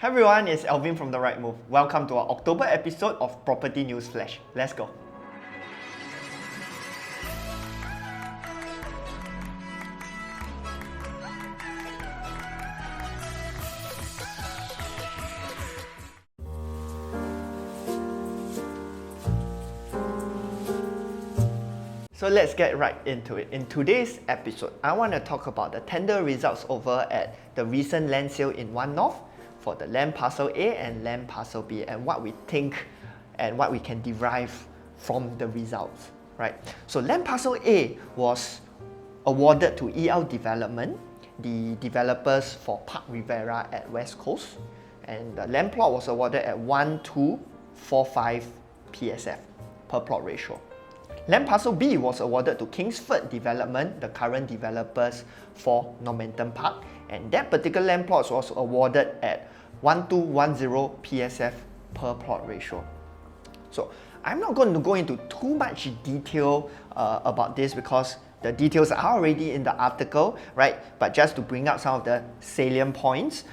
Hey everyone, it's Alvin from The Right Move. Welcome to our October episode of Property Newsflash. Let's go. So let's get right into it. In today's episode, I want to talk about the tender results over at the recent land sale in One North for the land parcel A and land parcel B, and what we think and what we can derive from the results, right? So land parcel A was awarded to EL Development, the developers for Park Rivera at West Coast, and the land plot was awarded at 1245 PSF per plot ratio. Land parcel B was awarded to Kingsford Development, the current developers for Normanton Park, and that particular land plot was awarded at 1210 PSF per plot ratio. So I'm not going to go into too much detail about this because the details are already in the article, right? But just to bring up some of the salient points,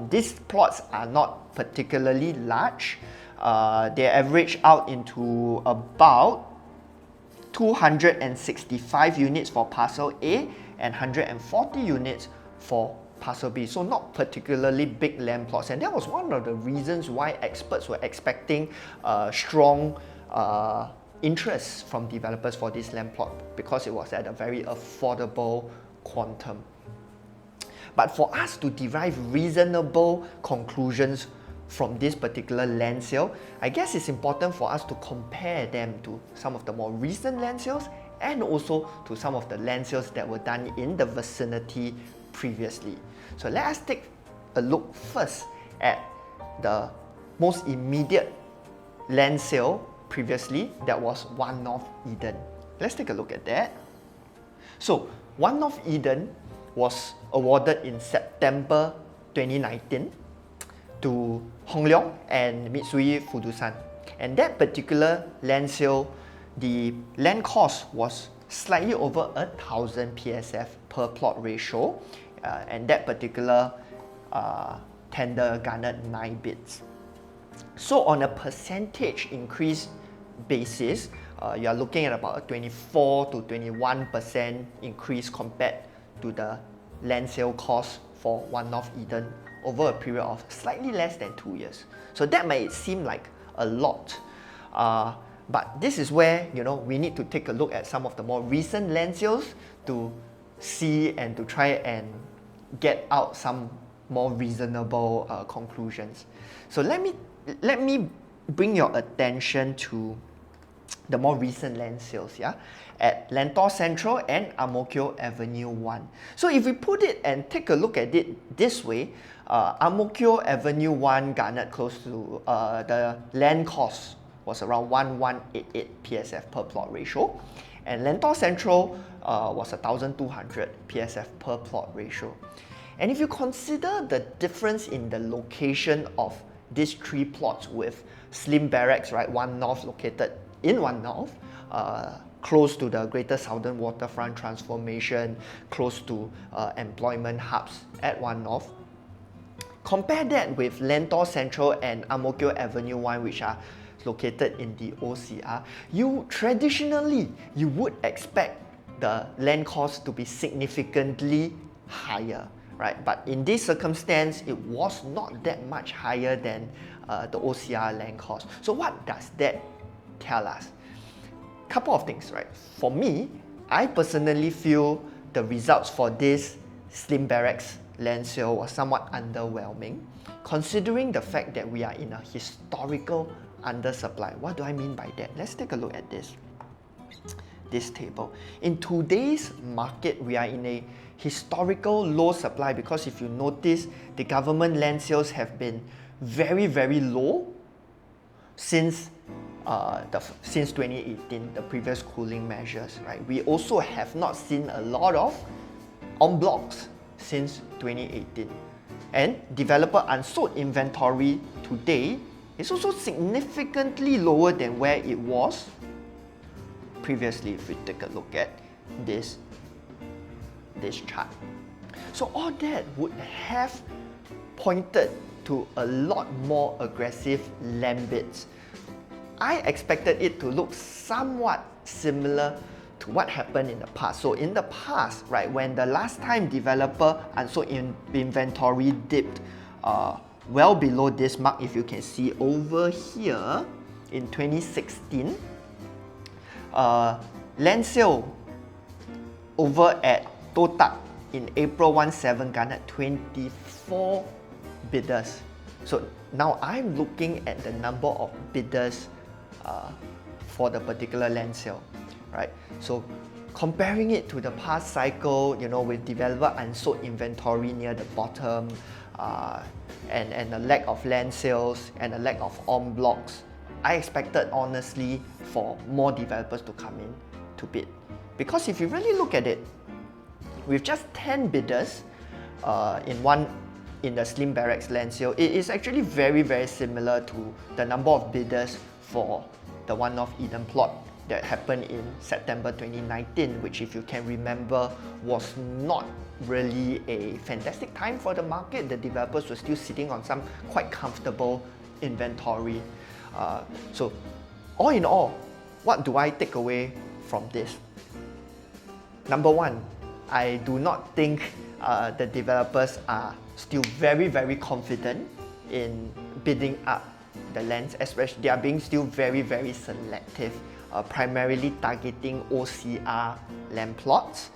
these plots are not particularly large. They average out into about 265 units for parcel A and 140 units for parcel B. So not particularly big land plots, and that was one of the reasons why experts were expecting strong interest from developers for this land plot, because it was at a very affordable quantum. But for us to derive reasonable conclusions from this particular land sale, I guess it's important for us to compare them to some of the more recent land sales and also to some of the land sales that were done in the vicinity previously. So let us take a look first at the most immediate land sale previously, that was One North Eden. Let's take a look at that. So One North Eden was awarded in September 2019 to Hong Leong and Mitsui Fudosan. And that particular land sale, the land cost was slightly over 1,000 PSF per plot ratio, and that particular tender garnered 9 bids. So on a percentage increase basis, you are looking at about a 24 to 21% increase compared to the land sale cost for One North Eden over a period of slightly less than 2 years. So that may seem like a lot, but this is where we need to take a look at some of the more recent land sales to see and to try and get out some more reasonable conclusions. So let me bring your attention to the more recent land sales, at Lentor Central and Ang Mo Kio Avenue 1. So if we put it and take a look at it this way, Ang Mo Kio Avenue 1 garnered close to, the land cost was around 1188 PSF per plot ratio, and Lentor Central was 1200 PSF per plot ratio. And if you consider the difference in the location of these 3 plots with Slim Barracks, right, One North located in One North, close to the Greater Southern Waterfront transformation, close to employment hubs at One North. Compare that with Lentor Central and Ang Mo Kio Avenue 1, which are located in the OCR. Traditionally, you would expect the land cost to be significantly higher, right? But in this circumstance, it was not that much higher than the OCR land cost. So what does that tell us? Couple of things, right? For me, I personally feel the results for this Slim Barracks land sale was somewhat underwhelming, considering the fact that we are in a historical undersupply. What do I mean by that? Let's take a look at this table. In today's market, we are in a historical low supply because if you notice, the government land sales have been very, very low since 2018, the previous cooling measures, right? We also have not seen a lot of en blocs since 2018. And developer unsold inventory today is also significantly lower than where it was previously, if we take a look at this chart. So all that would have pointed to a lot more aggressive land bids. I expected it to look somewhat similar to what happened in the past. So in the past, right, when the last time developer unsold inventory dipped well below this mark, if you can see over here in 2016, land sale over at Totak in April 17 garnered 24 bidders. So now I'm looking at the number of bidders for the particular land sale, right? So comparing it to the past cycle, you know, with developer unsold inventory near the bottom, and a lack of land sales and a lack of en blocs, I expected honestly for more developers to come in to bid. Because if you really look at it, with just 10 bidders in the Slim Barracks land sale, it is actually very similar to the number of bidders for the One North Eden plot that happened in September 2019, which, if you can remember, was not really a fantastic time for the market. The developers were still sitting on some quite comfortable inventory. So all in all, what do I take away from this? Number one, I do not think the developers are still very confident in bidding up the lands, especially they are being still very selective, primarily targeting OCR land plots.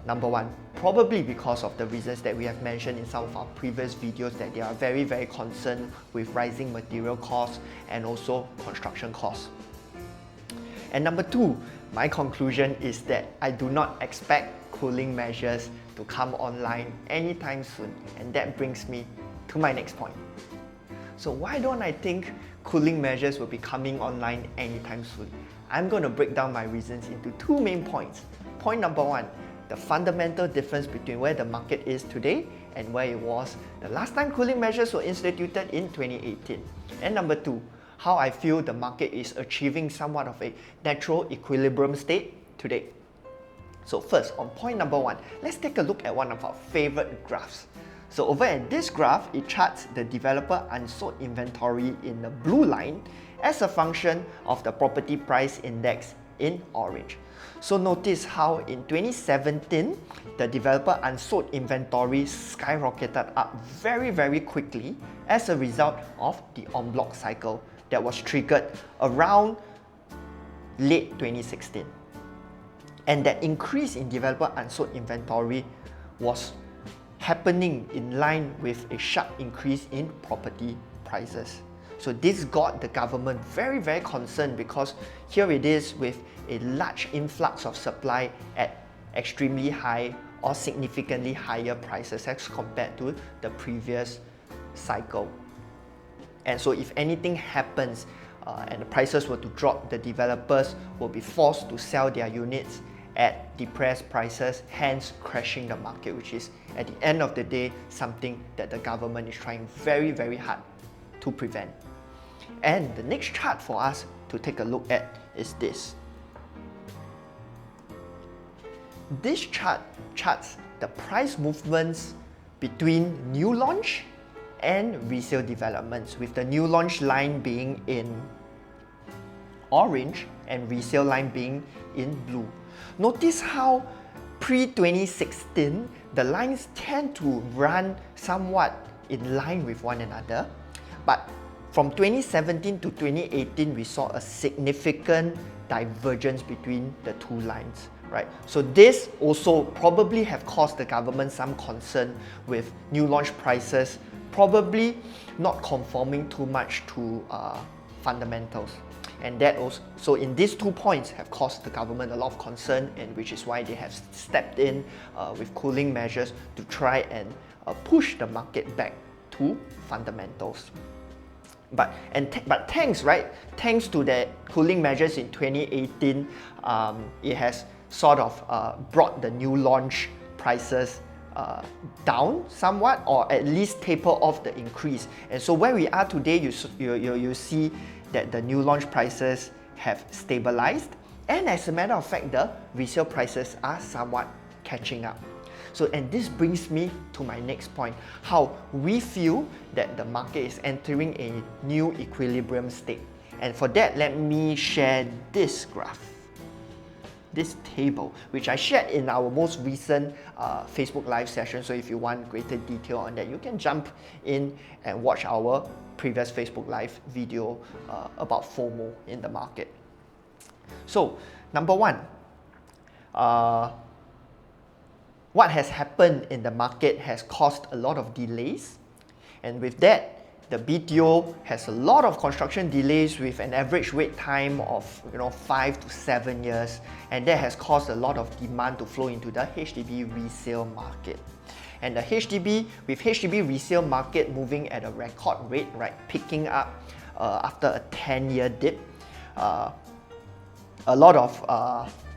Number one, probably because of the reasons that we have mentioned in some of our previous videos, that they are very concerned with rising material costs and also construction costs. And number two, my conclusion is that I do not expect cooling measures to come online anytime soon, and that brings me to my next point. So why don't I think cooling measures will be coming online anytime soon? I'm going to break down my reasons into two main points. Point number one, the fundamental difference between where the market is today and where it was the last time cooling measures were instituted in 2018. And number two, how I feel the market is achieving somewhat of a natural equilibrium state today. So first, on point number one, let's take a look at one of our favorite graphs. So over at this graph, it charts the developer unsold inventory in the blue line as a function of the property price index in orange. So notice how in 2017, the developer unsold inventory skyrocketed up very quickly as a result of the en bloc cycle that was triggered around late 2016. And that increase in developer unsold inventory was happening in line with a sharp increase in property prices. So this got the government very concerned, because here it is with a large influx of supply at extremely high or significantly higher prices as compared to the previous cycle. And so if anything happens and the prices were to drop, the developers will be forced to sell their units at depressed prices, hence crashing the market, which is at the end of the day something that the government is trying very hard to prevent. And the next chart for us to take a look at is this. This chart charts the price movements between new launch and resale developments, with the new launch line being in orange and resale line being in blue. Notice how pre-2016, the lines tend to run somewhat in line with one another, but from 2017 to 2018, we saw a significant divergence between the two lines, right? So this also probably have caused the government some concern with new launch prices probably not conforming too much to fundamentals. And that also, so in these 2 points have caused the government a lot of concern, and which is why they have stepped in with cooling measures to try and push the market back to fundamentals. But thanks to the cooling measures in 2018, it has sort of brought the new launch prices down somewhat, or at least taper off the increase. And so where we are today, you see that the new launch prices have stabilized, and as a matter of fact, the resale prices are somewhat catching up. So, and this brings me to my next point, how we feel that the market is entering a new equilibrium state. And for that, let me share this graph, this table, which I shared in our most recent Facebook live session. So if you want greater detail on that, you can jump in and watch our previous Facebook live video about FOMO in the market. So number one, what has happened in the market has caused a lot of delays, and with that, the BTO has a lot of construction delays with an average wait time of 5 to 7 years, and that has caused a lot of demand to flow into the HDB resale market. And the with HDB resale market moving at a record rate, right, picking up after a 10-year dip, a lot of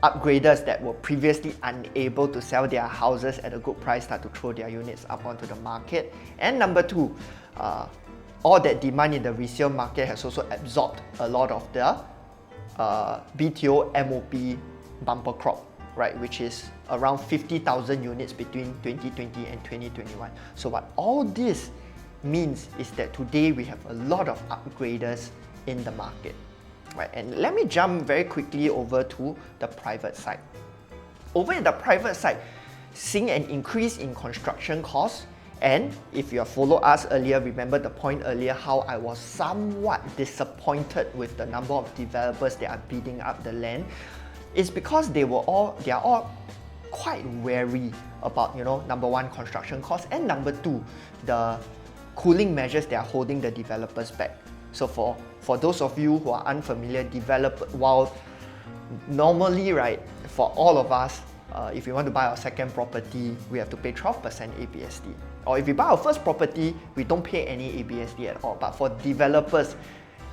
upgraders that were previously unable to sell their houses at a good price start to throw their units up onto the market. And number two, all that demand in the resale market has also absorbed a lot of the BTO MOP bumper crop, right, which is around 50,000 units between 2020 and 2021. So what all this means is that today we have a lot of upgraders in the market. Right, and let me jump very quickly over to the private side. Over in the private side, seeing an increase in construction costs, and if you have followed us earlier, remember the point earlier how I was somewhat disappointed with the number of developers that are bidding up the land, is because they are all quite wary about, number one, construction costs, and number two, the cooling measures that are holding the developers back. So for those of you who are unfamiliar, while normally, right, for all of us, if we want to buy our second property, we have to pay 12% ABSD. Or if we buy our first property, we don't pay any ABSD at all. But for developers,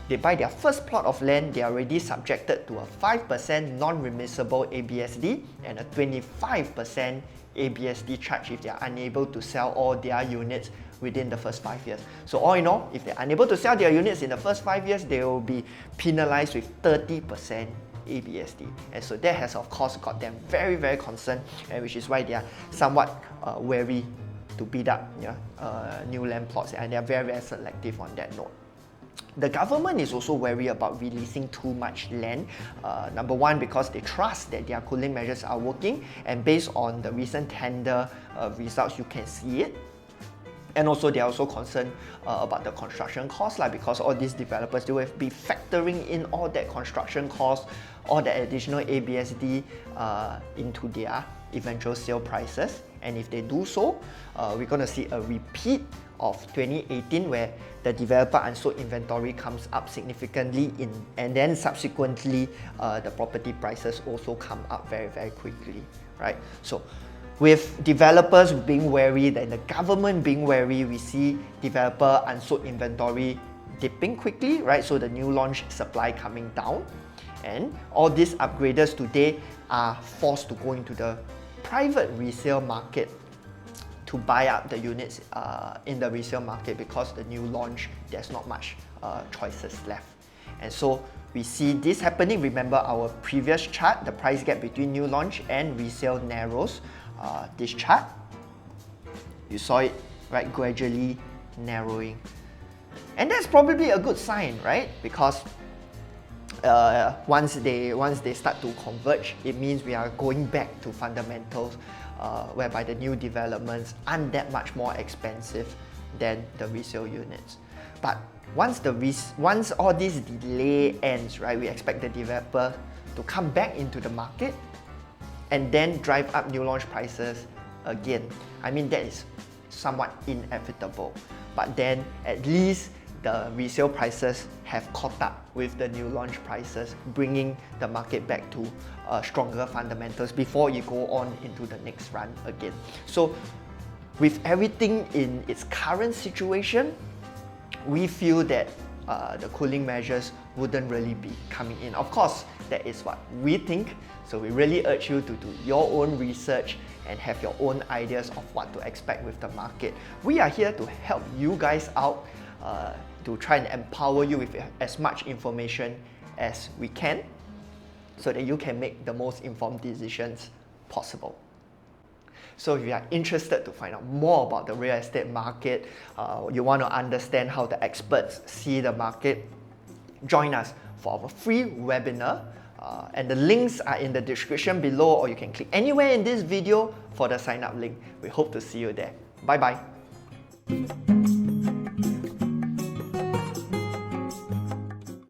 they buy their first plot of land, they are already subjected to a 5% non-remissible ABSD and a 25% ABSD charge if they are unable to sell all their units within the first 5 years. So all in all, if they're unable to sell their units in the first 5 years, they will be penalized with 30% ABSD. And so that has of course got them very, very concerned, and which is why they are somewhat wary to bid up new land plots, and they are very, very selective on that note. The government is also wary about releasing too much land. Number one, because they trust that their cooling measures are working, and based on the recent tender results, you can see it. And also, they are also concerned about the construction costs, because all these developers, they will be factoring in all that construction costs, all the additional ABSD into their eventual sale prices. And if they do so, we're going to see a repeat of 2018 where the developer unsold inventory comes up significantly and then subsequently the property prices also come up very, very quickly, right? So with developers being wary and the government being wary, we see developer unsold inventory dipping quickly, right? So the new launch supply coming down, and all these upgraders today are forced to go into the private resale market to buy up the units in the resale market, because the new launch, there's not much choices left. And so we see this happening. Remember our previous chart, the price gap between new launch and resale narrows. This chart, you saw it, right, gradually narrowing. And that's probably a good sign, right? Because once they start to converge, it means we are going back to fundamentals, whereby the new developments aren't that much more expensive than the resale units. But once all this delay ends, right, we expect the developer to come back into the market and then drive up new launch prices again. I mean, that is somewhat inevitable. But then at least the resale prices have caught up with the new launch prices, bringing the market back to stronger fundamentals before you go on into the next run again. So with everything in its current situation, we feel that the cooling measures wouldn't really be coming in. Of course, that is what we think. So we really urge you to do your own research and have your own ideas of what to expect with the market. We are here to help you guys out, to try and empower you with as much information as we can, so that you can make the most informed decisions possible. So if you are interested to find out more about the real estate market, you want to understand how the experts see the market, join us for our free webinar. And the links are in the description below, or you can click anywhere in this video for the sign up link. We hope to see you there. Bye bye.